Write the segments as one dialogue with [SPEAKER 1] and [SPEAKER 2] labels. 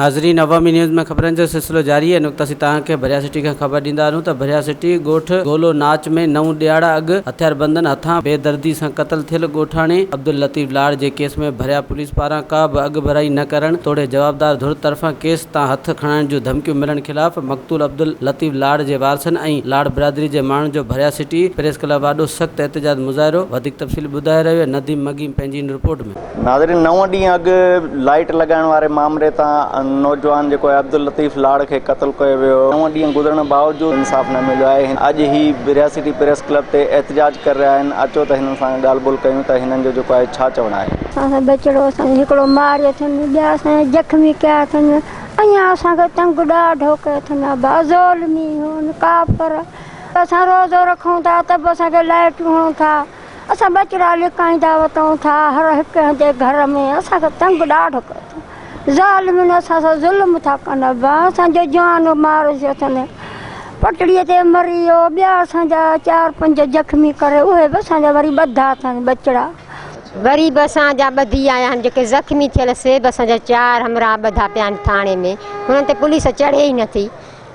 [SPEAKER 1] हाज़रीन, अवामी न्यूज़ में खबरन जो सिलसिलो जारी है। नुक़्ता सी तव्हांखे भिरिया सिटी खां ख़बर ॾींदा आहियूं त भिरिया सिटी ॻोठ गोलो नाच में 9 ॾियारा अॻु हथियारबंदन हथान बेदर्दी सां क़तल थियल ॻोठाणे अब्दुल लतीफ़ लाड़ जे केस में भिरिया पुलिस पारां का बि अॻु भराई न करण तोड़े जवाबदार धुर तरफ़ां केस तां हथ खणण जूं धमकियूं मिलण ख़िलाफ़ मक़तूल अब्दुल लतीफ़ लाड़ जे वारसनि ऐं लाड़ बिरादरी जे माण्हुनि जो भिरिया सिटी प्रेस क्लब वाॾो सख़्तु एहतजाज मुज़ाहिरो। वधीक तफ़सील ॿुधाए रहियो नदीम मगीम पंहिंजी इन रिपोर्ट में।
[SPEAKER 2] नाज़रीन, 9 ॾींहं अॻु लाइट लॻाइण वारे मामले तां नौजवान जेको आहे अब्दुल लतीफ़ लाड़ खे क़तल कयो वियो। 9 ॾींहं गुज़रण बावजूदि इंसाफ़ न मिलियो आहे। अॼु ही भिरिया सिटी प्रेस क्लब ते एहतजाज करे रहिया आहिनि। अचो त हिननि सां ॻाल्हि ॿोल कयूं त हिननि जो जेको आहे छा चवणु आहे।
[SPEAKER 3] असां बचिड़ो असांखे हिकिड़ो मारियो अथनि, ॿिया असांखे ज़ख़्मी कया अथनि, अञा असांखे तंग ॾाढो कयो अथनि। बाज़ोलमी हुन काफ़र असां रोज़ो रखूं था त बि असांखे लाइटूं हणूं था, असां बचिड़ा लिकाईंदा वठूं था हर हिक जे घर में। असांखे तंग ॾाढो कयो अथनि, ज़ालिमनि असां सां ज़ुल्म था कनि। असांजो जवान मारियो अथनि, पटड़ीअ ते मरी वियो, ॿिया असांजा 4-5 ज़ख़्मी करे उहे बि असांजा वरी ॿधा अथनि बचिड़ा।
[SPEAKER 4] वरी बि असांजा ॿधी आया आहिनि, जेके ज़ख़्मी थियल से बि असांजा 4 हमरा ॿधा पिया आहिनि थाणे में। हुननि ते पुलिस चढ़े ई नथी।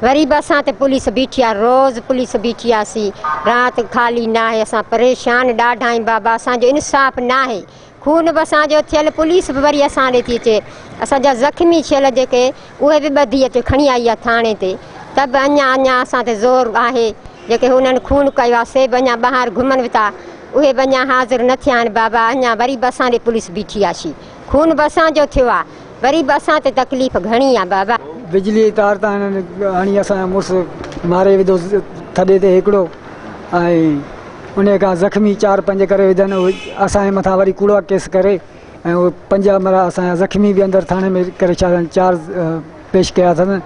[SPEAKER 4] वरी बि असां ते पुलिस बीठी आहे, रोज़ पुलिस बीठी आसीं, राति ख़ाली न आहे। असां परेशान ॾाढा आहियूं बाबा, असांजो इंसाफ़ न आहे। खून बि असांजो थियल, पुलिस बि वरी असां ॾे थी अचे। असांजा ज़ख़्मी थियल जेके उहे बि ॿधी अचे खणी आई आहे थाणे ते, त बि अञा असां ते ज़ोर आहे। जेके हुननि खून कयो आहे से बि अञा ॿाहिरि घुमनि था, उहे बि अञा हाज़िर न थिया आहिनि बाबा। अञा वरी बि असां ॾे पुलिस बीठी आहे, खून बि असांजो थियो आहे, वरी बि असां ते तकलीफ़ घणी आहे बाबा।
[SPEAKER 5] बिजली तार तां हिननि हणी असांजो मुड़ुसु मारे विधो थॾे ते हिकिड़ो, ऐं उन खां ज़ख़्मी 4-5 करे विधनि। असांजे मथां वरी कूड़ा केस करे ऐं उहे 5 मरा असांजा ज़ख़्मी बि अंदरि थाणे में करे छा 4 पेश कया अथनि,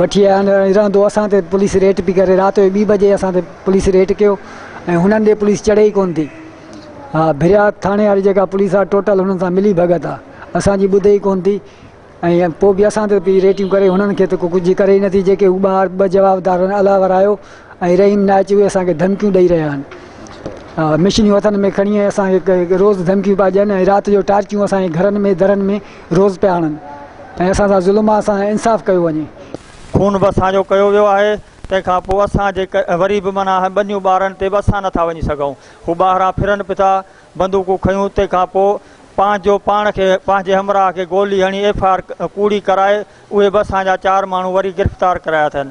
[SPEAKER 5] वठी आया आहिनि। रहंदो असां ते पुलिस रेट पई करे, राति जो 2 बजे असां ते पुलिस रेट कयो ऐं हुननि ॾे पुलिस चढ़े ई कोन थी। हा, भिरिया थाणे वारी जेका पुलिस आहे टोटल हुननि सां मिली भगत आहे, असांजी ॿुधे ई कोन थी। ऐं पोइ बि असां ते बि रेटियूं करे हुननि खे त को कुझु करे ई नथी। जेके हू 2 जवाबदार अलावर आयो ऐं रहीम नाइच, उहे असांखे धमकियूं ॾेई रहिया आहिनि। हा, मिशनियूं हथनि में खणी असांखे रोज़ धमकियूं पिया ॾियनि ऐं राति जो टार्चियूं असांजे घरनि में दरनि में रोज़ पिया आणनि ऐं असां सां ज़ुल्म आहे। असां इंसाफ़ कयो वञे।
[SPEAKER 6] खून बि असांजो कयो वियो आहे। तंहिंखां पोइ असां जेके वरी बि माना ॿनियूं ॿारनि ते बि असां नथा वञी सघूं। हू ॿाहिरां फिरनि पिया था, बंदूकूं खयूं। तंहिंखां पोइ पाण खे पंहिंजे हमराह खे गोली हणी FIR कूड़ी कराए उहे बि असांजा 4 माण्हू वरी गिरफ़्तार कराया अथनि।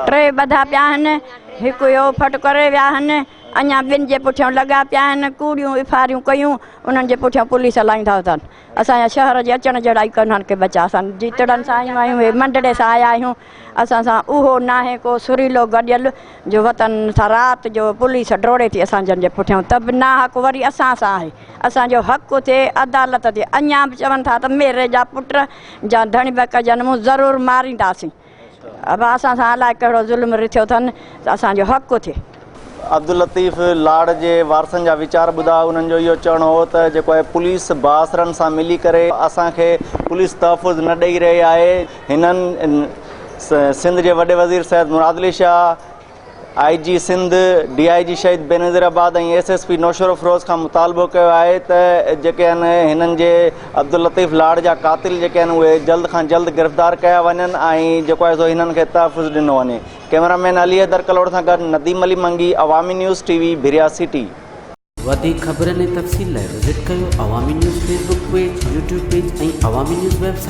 [SPEAKER 7] 3 ॿधा पिया आहिनि, हिकु इहो फट करे विया आहिनि, अञा 2 जे पुठियां लॻा पिया आहिनि। कूड़ियूं FIR कयूं, उन्हनि जे पुठियां पुलिस हलाईंदा अथनि। असांजा शहर जे अचण जहिड़ा ई कन्हनि खे बचा। असां जीतड़नि सां आयूं आहियूं, हे मंडड़े सां आया आहियूं। असां सां उहो न आहे को सुरीलो गॾियल जो वतन सां राति जो पुलिस डोड़े थी असांजनि जे पुठियां, त बि न हक़ वरी असां सां आहे। असांजो हक़ थिए, अदालत थिए। अञा बि चवनि था त मेरे जा पुट जा धणी बक जनमू ज़रूरु मारींदासीं। अब असां सां अलाए कहिड़ो ज़ुल्म रिथियो अथनि, त असांजो हक़ थिए।
[SPEAKER 2] अब्दुल लतीफ़ लाड़ जे वारसनि जा वीचार ॿुधा। उन्हनि जो इहो चवणु हो त जेको आहे पुलिस बासरनि सां मिली करे असांखे पुलिस तहफ़ुज़ न ॾेई रही आहे। हिननि सिंध जे वॾे वज़ीर सैयद मुराद अली शाह, IG सिंध, DIG शहीद बेनज़ीराबाद ऐं SSP नौशर फ़िरोज़ खां मुतालबो कयो आहे त जेके आहिनि हिननि जे अब्दुल लतीफ़ लाड़ जा क़ातिल जेके आहिनि उहे जल्द खां जल्द गिरफ़्तार कया वञनि ऐं जेको आहे सो हिननि खे तहफ़ुज़ ॾिनो वञे। कैमरामैन अली हैदर कलोड़ सां गॾु नदीम अली मंगी, अवामी न्यूज़ TV, भिरिया सिटी।
[SPEAKER 1] वधीक ख़बरनि ऐं तफ़सील लाइ विज़िट कयो अवामी news Facebook page, YouTube page ऐं अवामी न्यूज़ वेबसाइट।